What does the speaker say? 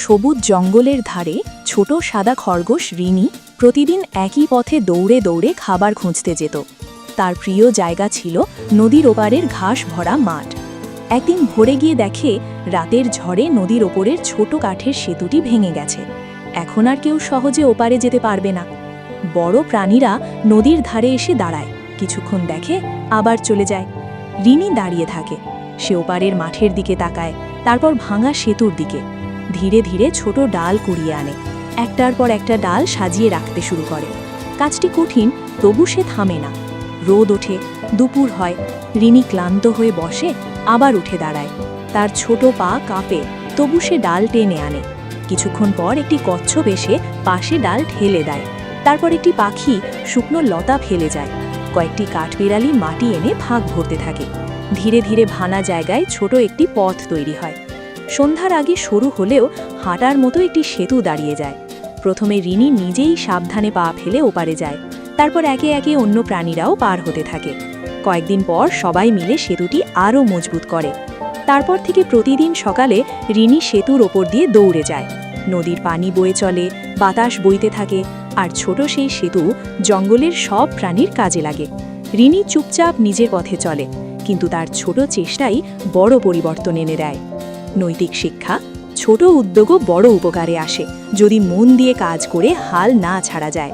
সবুজ জঙ্গলের ধারে ছোট সাদা খরগোশ রিনি প্রতিদিন একই পথে দৌড়ে দৌড়ে খাবার খুঁজতে যেত। তার প্রিয় জায়গা ছিল নদীর ওপারের ঘাস ভরা মাঠ। একদিন ভোরে গিয়ে দেখে রাতের ঝড়ে নদীর ওপরের ছোট কাঠের সেতুটি ভেঙে গেছে। এখন আর কেউ সহজে ওপারে যেতে পারবে না। বড় প্রাণীরা নদীর ধারে এসে দাঁড়ায়, কিছুক্ষণ দেখে আবার চলে যায়। রিনি দাঁড়িয়ে থাকে, সে ওপারের মাঠের দিকে তাকায়, তারপর ভাঙা সেতুর দিকে। ধীরে ধীরে ছোট ডাল কুড়িয়ে আনে, একটার পর একটা ডাল সাজিয়ে রাখতে শুরু করে। কাজটি কঠিন, তবু সে থামে না। রোদ ওঠে, দুপুর হয়, রিনি ক্লান্ত হয়ে বসে, আবার উঠে দাঁড়ায়। তার ছোট পা কাঁপে, তবু সে ডাল টেনে আনে। কিছুক্ষণ পর একটি কচ্ছপ এসে পাশে ডাল ঠেলে দেয়। তারপর একটি পাখি শুকনো লতা ফেলে যায়। কয়েকটি কাঠবিড়ালি মাটি এনে ফাঁক ভরতে থাকে। ধীরে ধীরে ভাঙা জায়গায় ছোট একটি পথ তৈরি হয়। সন্ধ্যার আগে সরু হলেও হাঁটার মতো একটি সেতু দাঁড়িয়ে যায়। প্রথমে রিনি নিজেই সাবধানে পা ফেলে ওপারে যায়, তারপর একে একে অন্য প্রাণীরাও পার হতে থাকে। কয়েকদিন পর সবাই মিলে সেতুটি আরও মজবুত করে। তারপর থেকে প্রতিদিন সকালে রিনি সেতুর ওপর দিয়ে দৌড়ে যায়। নদীর পানি বয়ে চলে, বাতাস বইতে থাকে, আর ছোট সেই সেতু জঙ্গলের সব প্রাণীর কাজে লাগে। রিনি চুপচাপ নিজের পথে চলে, কিন্তু তার ছোট চেষ্টাই বড় পরিবর্তন এনে দেয়। নৈতিক শিক্ষা: ছোট উদ্যোগও বড় উপকারে আসে, যদি মন দিয়ে কাজ করে হাল না ছাড়া যায়।